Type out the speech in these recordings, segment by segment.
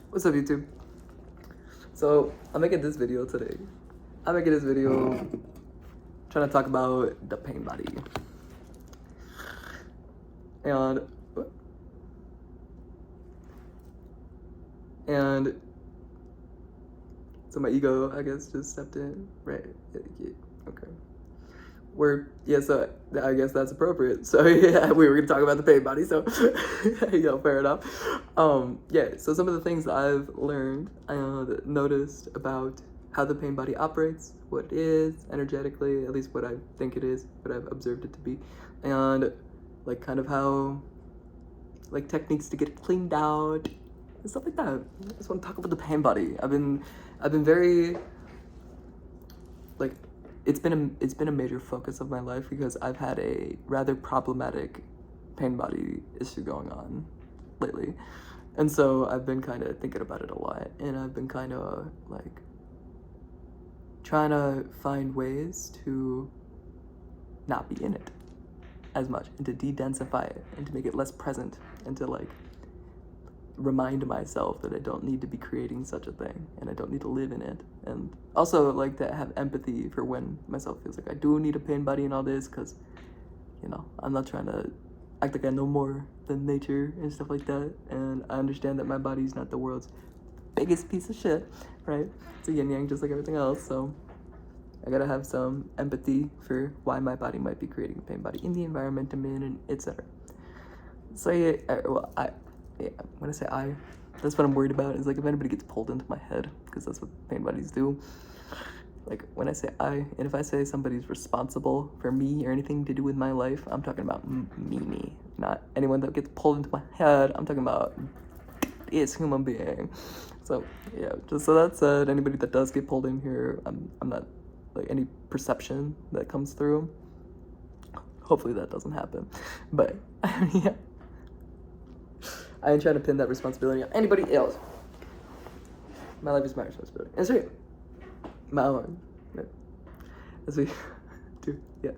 What's up, YouTube? So, I'm making this video today. I'm making this video trying to talk about the pain body. And so my ego, I guess, just stepped in, right? Yeah, okay. So I guess that's appropriate. So yeah, we were gonna talk about the pain body. So fair enough. So some of the things I've learned and noticed about how the pain body operates, what it is energetically, at least what I think it is, what I've observed it to be, and like kind of how like techniques to get it cleaned out and stuff like that. I just want to talk about the pain body. I've been very like it's been a major focus of my life because I've had a rather problematic pain body issue going on lately. And so I've been kind of thinking about it a lot, and I've been kind of like trying to find ways to not be in it as much and to de-densify it and to make it less present and to like remind myself that I don't need to be creating such a thing and I don't need to live in it, and also like to have empathy for when myself feels like I do need a pain body and all this, because I'm not trying to act like I know more than nature and stuff like that, and I understand that my body's not the world's biggest piece of shit, right? It's a yin yang just like everything else, so I gotta have some empathy for why my body might be creating a pain body in the environment I'm in, and etc. So when I say I, that's what I'm worried about, is like if anybody gets pulled into my head, because that's what pain bodies do. Like when I say I, and if I say somebody's responsible for me or anything to do with my life, I'm talking about me, not anyone that gets pulled into my head. I'm talking about this human being. So yeah, just so that said, anybody that does get pulled in here, I'm not like any perception that comes through. Hopefully that doesn't happen, but yeah. I ain't trying to pin that responsibility on anybody else. My life is my responsibility. And so, my own. Yeah. As we do, yeah.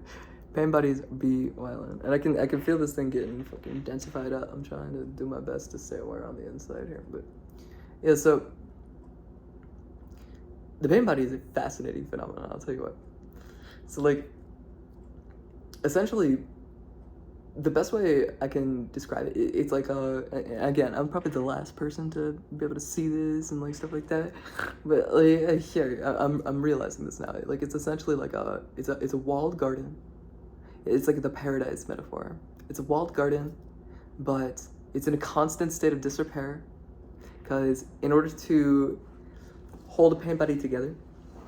Pain bodies be violent. And I can feel this thing getting fucking densified up. I'm trying to do my best to stay aware on the inside here. But yeah, so the pain body is a fascinating phenomenon, I'll tell you what. So like, essentially, the best way I can describe it, it's like again, I'm probably the last person to be able to see this and like stuff like that, but like here, I'm realizing this now. Like it's essentially like it's a walled garden. It's like the paradise metaphor. It's a walled garden, but it's in a constant state of disrepair, because in order to hold a pain body together,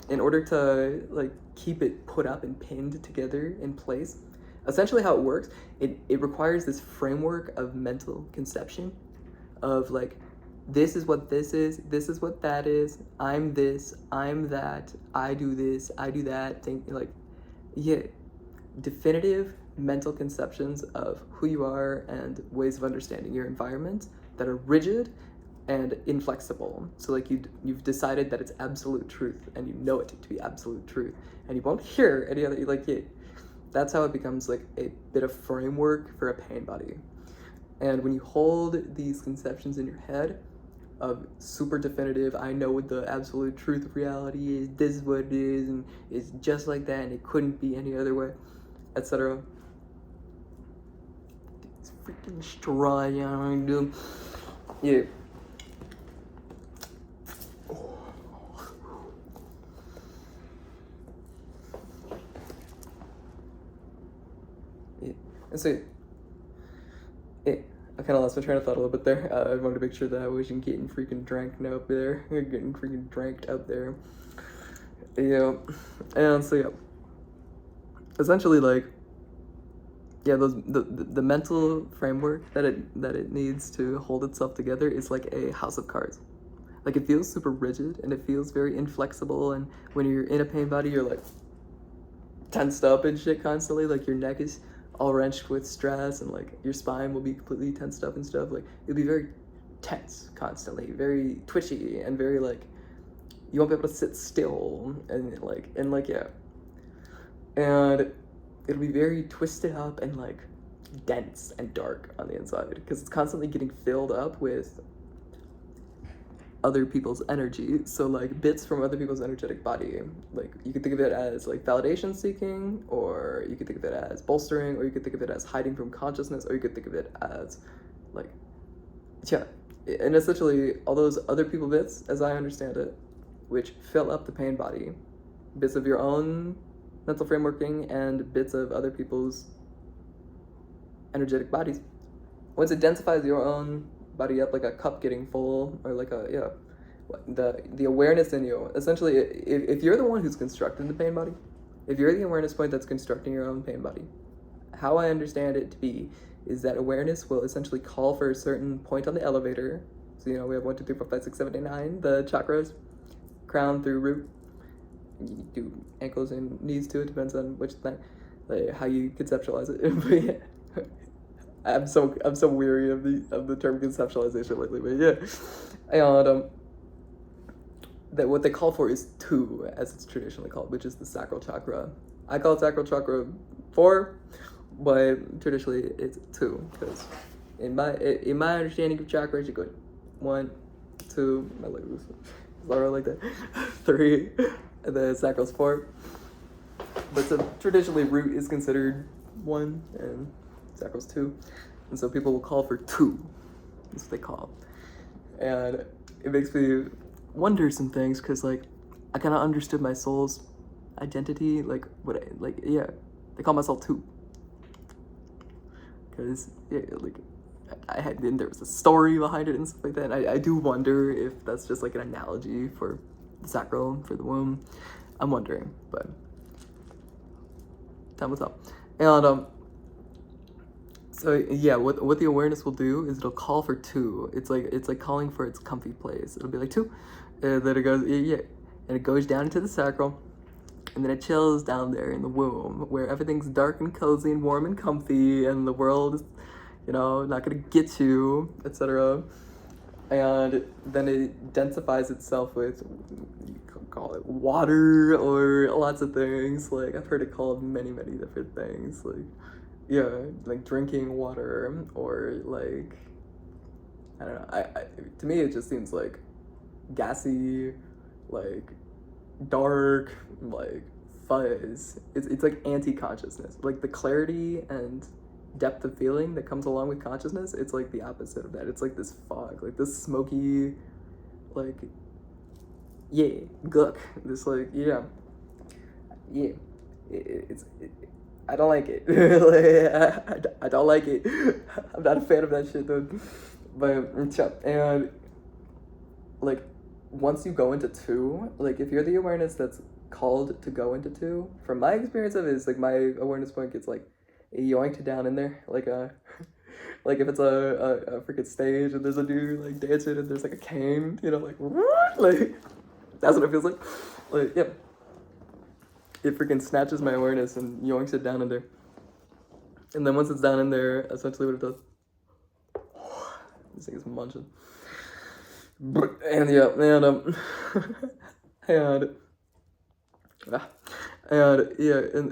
in order to like keep it put up and pinned together in place, essentially how it works, it requires this framework of mental conception of like, this is what this is what that is, I'm this, I'm that, I do this, I do that, think like, yeah, definitive mental conceptions of who you are and ways of understanding your environment that are rigid and inflexible. So like you've decided that it's absolute truth and you know it to be absolute truth, and you won't hear any other, like, yeah, that's how it becomes like a bit of framework for a pain body. And when you hold these conceptions in your head of super definitive, I know what the absolute truth of reality is, this is what it is, and it's just like that, and it couldn't be any other way, etc. It's freaking strong, yeah. And so, I kind of lost my train of thought a little bit there. I wanted to make sure that I wasn't getting freaking dranked up there. Getting freaking dranked up there. Yeah. And so, yeah. Essentially, like, yeah, the mental framework that it needs to hold itself together is like a house of cards. Like, it feels super rigid and it feels very inflexible, and when you're in a pain body, you're like tensed up and shit constantly. Like, your neck is all wrenched with stress, and like your spine will be completely tensed up and stuff. Like, you'll be very tense constantly, very twitchy, and very like, you won't be able to sit still, and yeah, and it'll be very twisted up and like dense and dark on the inside, because it's constantly getting filled up with other people's energy. So like bits from other people's energetic body. Like you could think of it as like validation seeking, or you could think of it as bolstering, or you could think of it as hiding from consciousness, or you could think of it as like, yeah. And essentially all those other people bits, as I understand it, which fill up the pain body, bits of your own mental frameworking and bits of other people's energetic bodies. Once it densifies your own body up like a cup getting full, or like the awareness in you, essentially, if you're the one who's constructing the pain body, if you're the awareness point that's constructing your own pain body, how I understand it to be is that awareness will essentially call for a certain point on the elevator. So we have 1, 2, 3, 4, 5, 6, 7, 8, 9, the chakras, crown through root. You do ankles and knees too. It depends on which thing, like how you conceptualize it. But yeah. I'm so weary of the term conceptualization lately, but yeah. And that what they call for is 2, as it's traditionally called, which is the sacral chakra. I call it sacral chakra 4, but traditionally it's 2, because in my understanding of chakras, you go 1, 2, my leg was like that, 3, and then sacral's 4. But so traditionally root is considered 1 and sacral's 2, and so people will call for 2. That's what they call. And it makes me wonder some things, because like I kind of understood my soul's identity, like they call myself 2, because like and there was a story behind it and stuff like that. And I do wonder if that's just like an analogy for the sacral, for the womb. I'm wondering, but time will tell. And so yeah, what the awareness will do is it'll call for 2. It's like calling for its comfy place. It'll be like 2, and then it goes and it goes down into the sacral, and then it chills down there in the womb, where everything's dark and cozy and warm and comfy, and the world is, not gonna get you, etc. And then it densifies itself with, you could call it water or lots of things. Like I've heard it called many different things, like drinking water, or like, I don't know. I to me it just seems like gassy, like dark, like fuzz. It's like anti-consciousness. Like the clarity and depth of feeling that comes along with consciousness, it's like the opposite of that. It's like this fog, like this smoky, like gook. This like I don't like it. I don't like it. I'm not a fan of that shit, dude. But and like once you go into 2, like if you're the awareness that's called to go into 2, from my experience of it, is like my awareness point gets like yoinked down in there, like like if it's a freaking stage and there's a dude like dancing and there's like a cane, like that's what it feels like yeah. It freaking snatches my awareness and yoinks it down in there. And then once it's down in there, essentially what it does, this thing is munching. And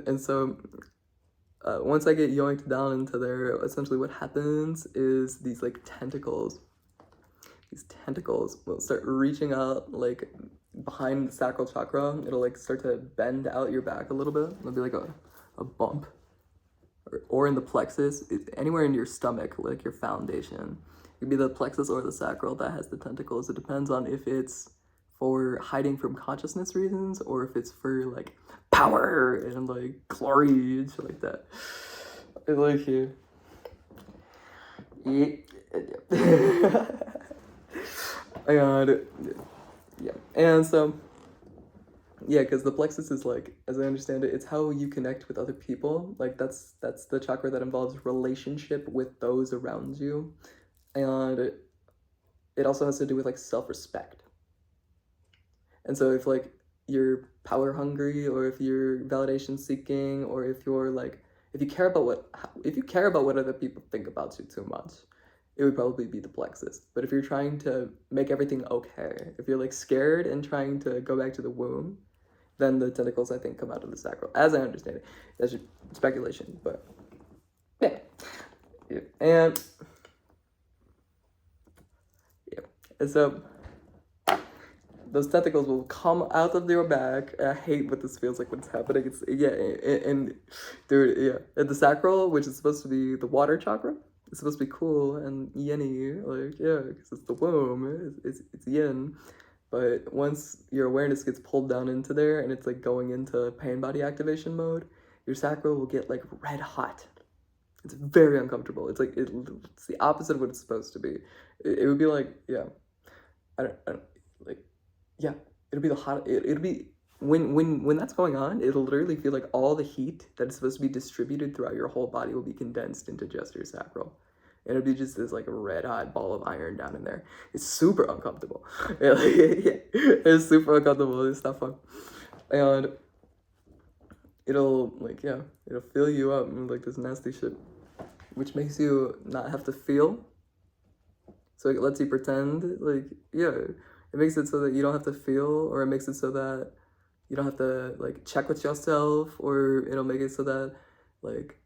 and so once I get yoinked down into there, essentially what happens is these like tentacles will start reaching out like behind the sacral chakra. It'll like start to bend out your back a little bit. It'll be like a bump, or in the plexus, anywhere in your stomach, like your foundation. It could be the plexus or the sacral that has the tentacles. It depends on if it's for hiding from consciousness reasons, or if it's for like power and like glory and shit like that. I like you. And so because the plexus is like, as I understand it, it's how you connect with other people. Like that's the chakra that involves relationship with those around you, and it also has to do with like self-respect. And so if like you're power hungry, or if you're validation seeking, or if you're like, if you care about what other people think about you too much, it would probably be the plexus. But if you're trying to make everything okay, if you're like scared and trying to go back to the womb, then the tentacles, I think, come out of the sacral, as I understand it. That's just speculation, but yeah. And so those tentacles will come out of your back. I hate what this feels like when it's happening. It's yeah, and dude, yeah, and the sacral, which is supposed to be the water chakra, it's supposed to be cool and yin-y, like yeah, because it's the womb, it's yin. But once your awareness gets pulled down into there and it's like going into pain body activation mode, your sacral will get like red hot. It's very uncomfortable. It's like it's the opposite of what it's supposed to be. It would be like yeah, I don't like yeah. It'll be the hot. It'll be when that's going on. It'll literally feel like all the heat that is supposed to be distributed throughout your whole body will be condensed into just your sacral. And it'll be just this like red hot ball of iron down in there. It's super uncomfortable. Yeah, it's super uncomfortable. It's not fun. And it'll like yeah, it'll fill you up with like this nasty shit, which makes you not have to feel. So it lets you pretend like yeah, it makes it so that you don't have to feel, or it makes it so that you don't have to like check with yourself, or it'll make it so that like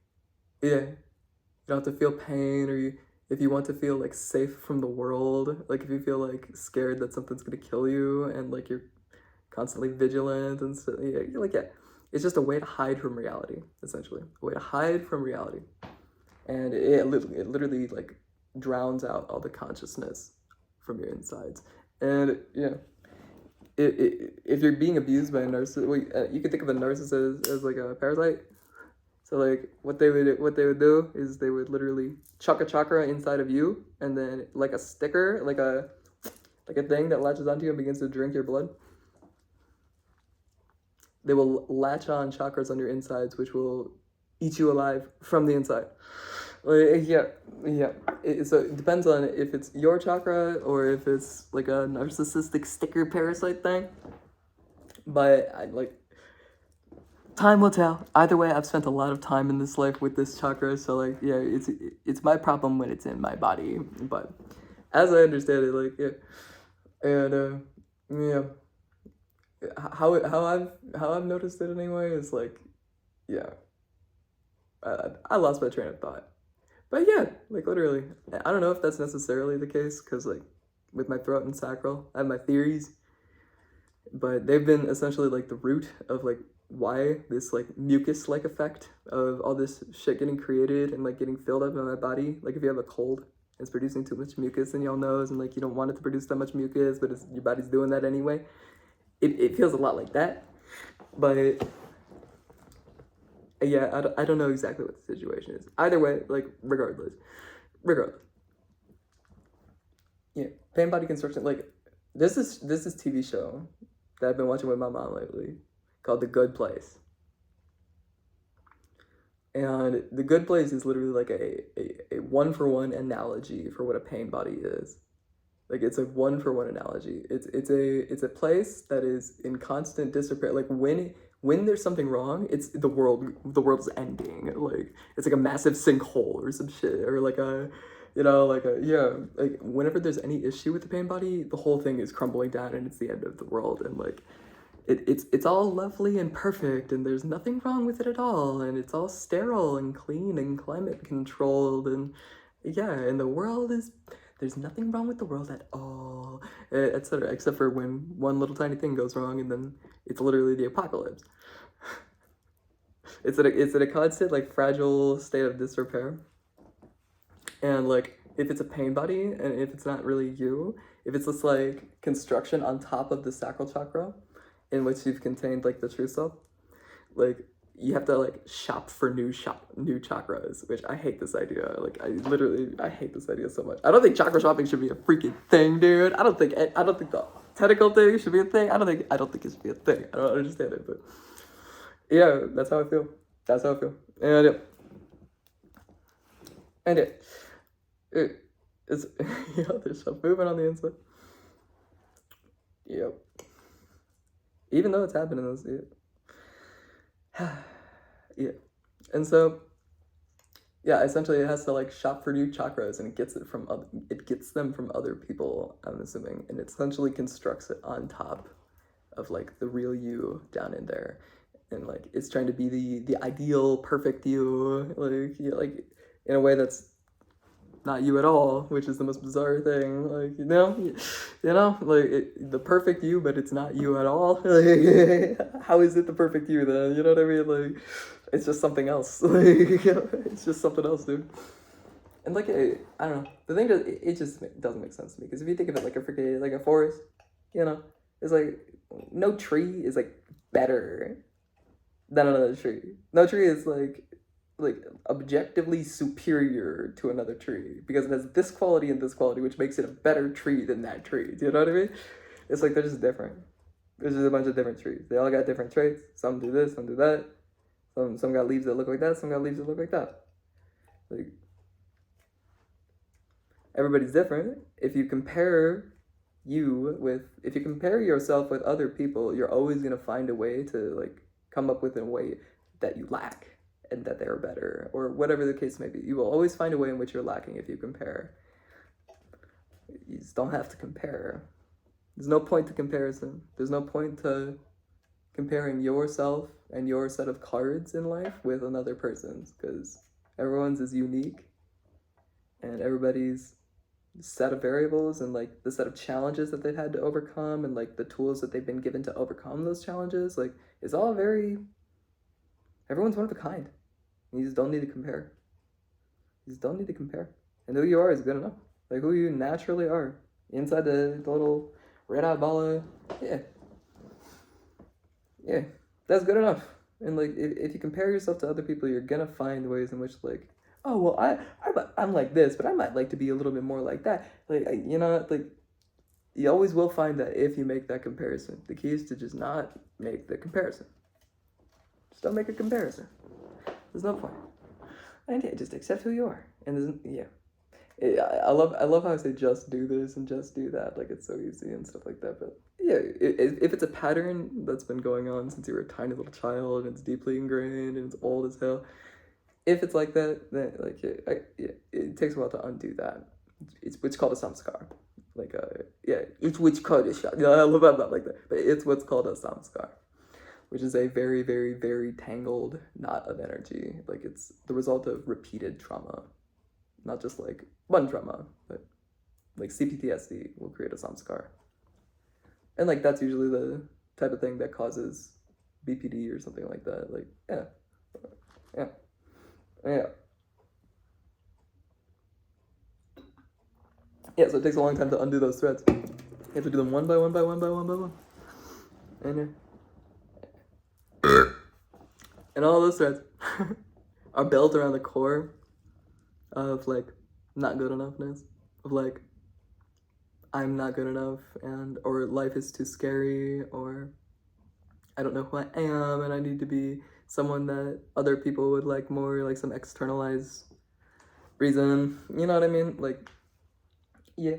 yeah, you don't have to feel pain, or if you want to feel like safe from the world, like if you feel like scared that something's gonna kill you and like you're constantly vigilant and so yeah, you're like yeah, it's just a way to hide from reality, essentially, a way to hide from reality, and it literally like drowns out all the consciousness from your insides, and yeah. If you're being abused by a narcissist, you can think of a narcissist as like a parasite. So like what they would do is they would literally chuck a chakra inside of you, and then like a sticker, like a thing that latches onto you and begins to drink your blood. They will latch on chakras on your insides, which will eat you alive from the inside. Like, yeah. So it depends on if it's your chakra or if it's like a narcissistic sticker parasite thing. But time will tell. Either way, I've spent a lot of time in this life with this chakra, so like yeah, it's my problem when it's in my body. But as I understand it, like yeah, and yeah, how I've noticed it anyway is like yeah, I lost my train of thought. But yeah, like literally, I don't know if that's necessarily the case because like with my throat and sacral, I have my theories, but they've been essentially like the root of like why this like mucus-like effect of all this shit getting created and like getting filled up in my body. Like if you have a cold, it's producing too much mucus in your nose, and like you don't want it to produce that much mucus, but your body's doing that anyway. It feels a lot like that, but yeah, I don't know exactly what the situation is. Either way, like regardless, yeah, pain body construction. Like this is TV show that I've been watching with my mom lately called The Good Place. And The Good Place is literally like a one-for-one analogy for what a pain body is. Like it's a one-for-one analogy. It's a place that is in constant disrepair. Like when there's something wrong, it's the world is ending. Like it's like a massive sinkhole or some shit, or like a like whenever there's any issue with the pain body, the whole thing is crumbling down and it's the end of the world, and like it's all lovely and perfect and there's nothing wrong with it at all, and it's all sterile and clean and climate controlled, and yeah, and there's nothing wrong with the world at all, etc., except for when one little tiny thing goes wrong, and then it's literally the apocalypse. It's in a constant like fragile state of disrepair, and like if it's a pain body and if it's not really you, if it's this like construction on top of the sacral chakra in which you've contained like the true self, like you have to like shop for new chakras, which I hate this idea. Like I hate this idea so much. I don't think chakra shopping should be a freaking thing, dude. I don't think the tentacle thing should be a thing. I don't think it should be a thing. I don't understand it, but yeah, that's how I feel. And it's yeah, there's some movement on the inside. Yep. Even though it's happening, yeah. And so, yeah, essentially it has to like shop for new chakras, and it gets them from other people, I'm assuming, and it essentially constructs it on top of like the real you down in there, and like it's trying to be the ideal perfect you, like in a way that's not you at all, which is the most bizarre thing. Like, like the perfect you, but it's not you at all. Like, how is it the perfect you then? You know what I mean? Like, it's just something else. Like, it's just something else, dude. And like, I don't know. The thing is, it just doesn't make sense to me. Because if you think of it like like a forest, it's like no tree is like better than another tree. No tree is like objectively superior to another tree because it has this quality and this quality, which makes it a better tree than that tree. Do you know what I mean? It's like they're just different. There's just a bunch of different trees. They all got different traits. Some do this, some do that. Some got leaves that look like that. Some got leaves that look like that. Like, everybody's different. If you compare yourself with other people, you're always gonna find a way to like come up with a way that you lack and that they're better, or whatever the case may be. You will always find a way in which you're lacking if you compare. You just don't have to compare. There's no point to comparison. There's no point to comparing yourself and your set of cards in life with another person's, because everyone's is unique and everybody's set of variables and like the set of challenges that they've had to overcome and like the tools that they've been given to overcome those challenges, like it's all everyone's one of a kind. You just don't need to compare. You just don't need to compare. And who you are is good enough. Like who you naturally are. Inside the little red-eyed ball, yeah, that's good enough. And like if you compare yourself to other people, you're gonna find ways in which like, oh well, I'm like this, but I might like to be a little bit more like that. Like like you always will find that if you make that comparison. The key is to just not make the comparison. Just don't make a comparison. There's no point. And yeah, just accept who you are. And I love how I say just do this and just do that. Like it's so easy and stuff like that. But yeah, if it's a pattern that's been going on since you were a tiny little child and it's deeply ingrained and it's old as hell, if it's like that, then like it takes a while to undo that. It's called a samskar. Like each witch called a shot. I love that like that. But it's what's called a samskar, which is a very, very, very tangled knot of energy. Like it's the result of repeated trauma, not just like one trauma, but like CPTSD will create a samskar. And like that's usually the type of thing that causes BPD or something like that. Like, yeah. Yeah, so it takes a long time to undo those threads. You have to do them one by one by one by one by one. And all those threads are built around the core of like not good enoughness, of like I'm not good enough, and or life is too scary, or I don't know who I am and I need to be someone that other people would like more, like some externalized reason. You know what I mean? Like, yeah.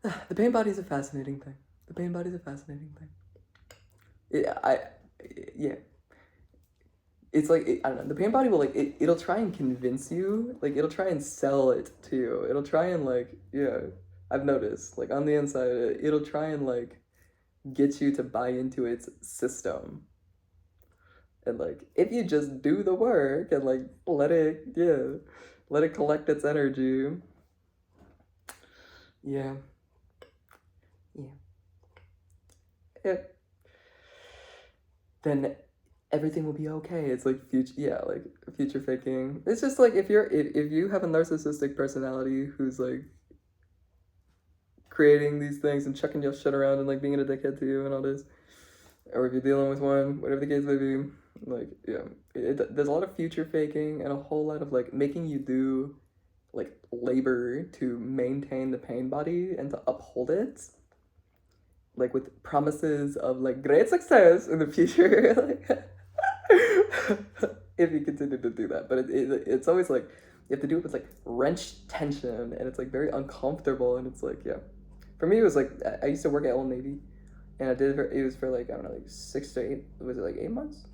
The pain body is a fascinating thing. Yeah. It's like, I don't know, the pain body will like, it'll try and convince you, like it'll try and sell it to you. It'll try and like, yeah, I've noticed, like on the inside, it'll try and like get you to buy into its system. And like, if you just do the work and like, let it collect its energy. Yeah. Then everything will be okay. It's like future faking. It's just like if you have a narcissistic personality who's like creating these things and chucking your shit around and like being a dickhead to you and all this, or if you're dealing with one, whatever the case may be, like there's a lot of future faking and a whole lot of like making you do like labor to maintain the pain body and to uphold it, like with promises of like great success in the future. Like, if you continue to do that, but it's always like you have to do it with like wrenched tension and it's like very uncomfortable and it's like, yeah, for me it was like I used to work at Old Navy and it was for like, I don't know, like 6 to 8, was it like 8 months?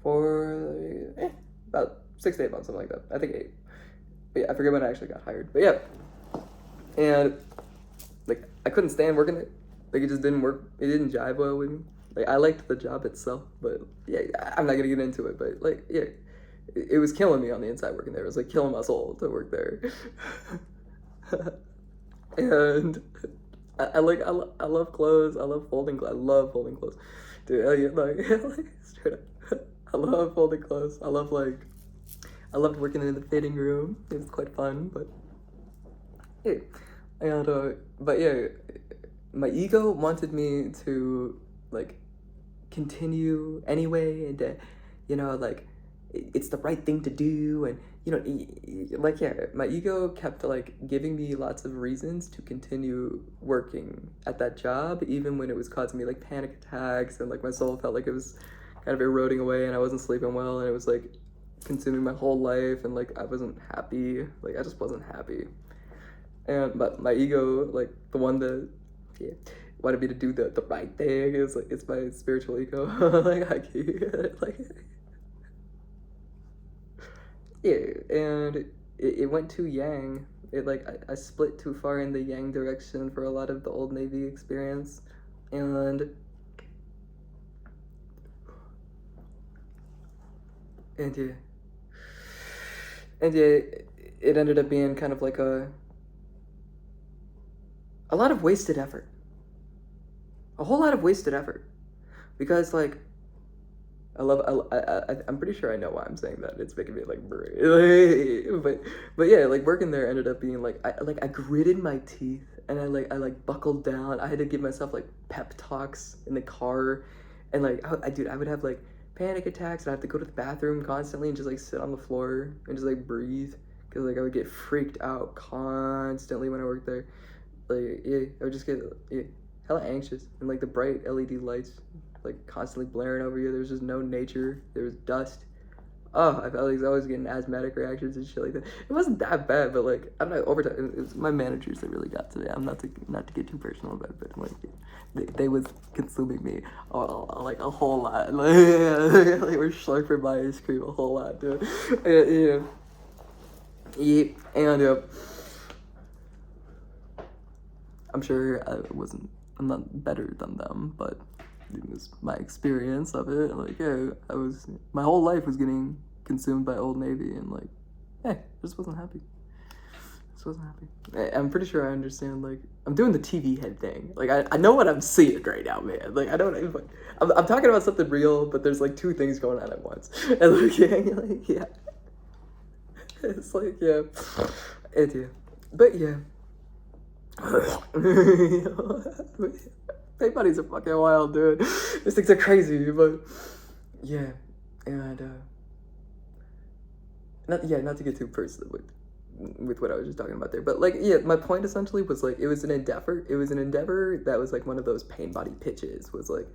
For about 6 to 8 months, something like that. I think 8. But yeah, I forget when I actually got hired. But yeah. And like I couldn't stand working there. Like it just didn't work. It didn't jive well with me. Like I liked the job itself, but yeah, I'm not gonna get into it. But like, yeah, it was killing me on the inside working there. It was like killing my soul to work there. And I love clothes. I love folding clothes. I love folding clothes. Dude, like straight up. I love folding clothes. I loved working in the fitting room. It was quite fun, but yeah. And but yeah, my ego wanted me to like continue anyway, and like it's the right thing to do, and like yeah, my ego kept like giving me lots of reasons to continue working at that job, even when it was causing me like panic attacks, and like my soul felt like it was kind of eroding away, and I wasn't sleeping well, and it was like consuming my whole life, and like I wasn't happy. Like I just wasn't happy. But my ego, like the one that wanted me to do the right thing, is like it's my spiritual ego. like I can't, like yeah, and it went too yang. It like I split too far in the yang direction for a lot of the Old Navy experience, and yeah, it ended up being kind of like a lot of wasted effort. A whole lot of wasted effort. Because like I'm pretty sure I know why I'm saying that. It's making me like but yeah, like working there ended up being like I gritted my teeth, and I buckled down. I had to give myself like pep talks in the car, and like I would have like panic attacks, and I have to go to the bathroom constantly and just like sit on the floor and just like breathe, because like I would get freaked out constantly when I worked there. Like yeah, I would just get hella anxious, and like the bright LED lights like constantly blaring over you. There's just no nature. There was dust. Oh, I felt like I was getting asthmatic reactions and shit like that. It wasn't that bad, but like I don't know. Over time, it was my managers that really got to me. I'm not to get too personal about it, but like they was consuming me like a whole lot. Like they were slurping my ice cream a whole lot, dude. Yeah, and I'm sure I'm not better than them, but it was my experience of it. Like, yeah, my whole life was getting consumed by Old Navy, and like, hey, just wasn't happy. I'm pretty sure I understand, like, I'm doing the TV head thing. Like, I know what I'm seeing right now, man. Like, I don't even, I'm talking about something real, but there's like two things going on at once. And like, yeah. It's like, yeah. But yeah. Paint buddies are fucking wild, dude. These things are crazy, but yeah, and not to get too personal with what I was just talking about there, but like yeah, my point essentially was like it was an endeavor that was like one of those pain body pitches, was like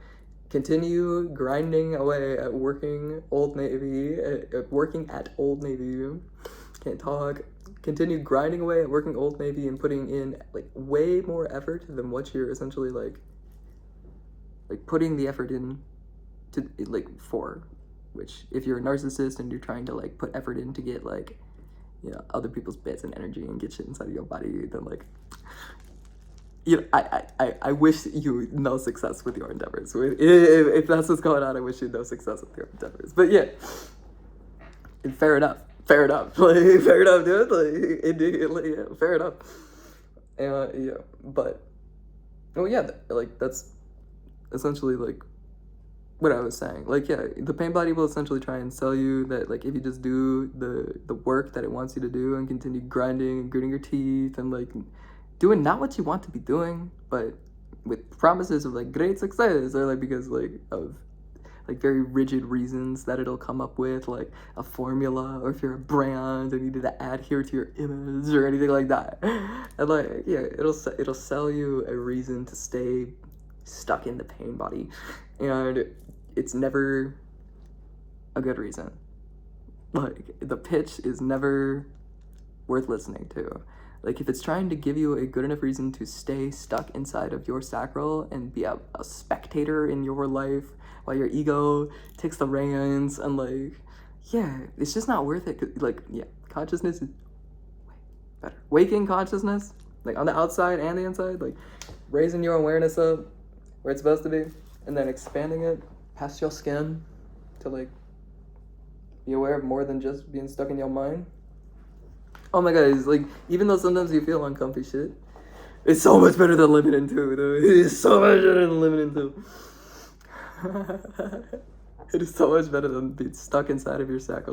continue grinding away at working at Old Navy, can't talk. Continue grinding away at working Old Navy and putting in like way more effort than what you're essentially like putting the effort in to like for, which if you're a narcissist and you're trying to like put effort in to get like other people's bits and energy and get shit inside of your body, then like I wish you no success with your endeavors. If that's what's going on, I wish you no success with your endeavors. But yeah, fair enough. Like, fair enough, dude. Like, yeah, fair enough. Yeah, but oh yeah, like that's essentially like what I was saying. Like yeah, the pain body will essentially try and sell you that like if you just do the work that it wants you to do and continue grinding and gritting your teeth and like doing not what you want to be doing, but with promises of like great success, or like because like of like very rigid reasons that it'll come up with, like a formula, or if you're a brand and you need to adhere to your image or anything like that. And like yeah, it'll sell you a reason to stay stuck in the pain body, and it's never a good reason. Like the pitch is never worth listening to. Like if it's trying to give you a good enough reason to stay stuck inside of your sacral and be a spectator in your life while your ego takes the reins, and like yeah, it's just not worth it. Like yeah, consciousness is way better. Waking consciousness, like on the outside and the inside, like raising your awareness up where it's supposed to be, and then expanding it past your skin to like be aware of more than just being stuck in your mind. Oh my god, it's like, even though sometimes you feel uncomfy shit, it's so much better than living in two, dude. It is so much better than living in two. It is so much better than being stuck inside of your sack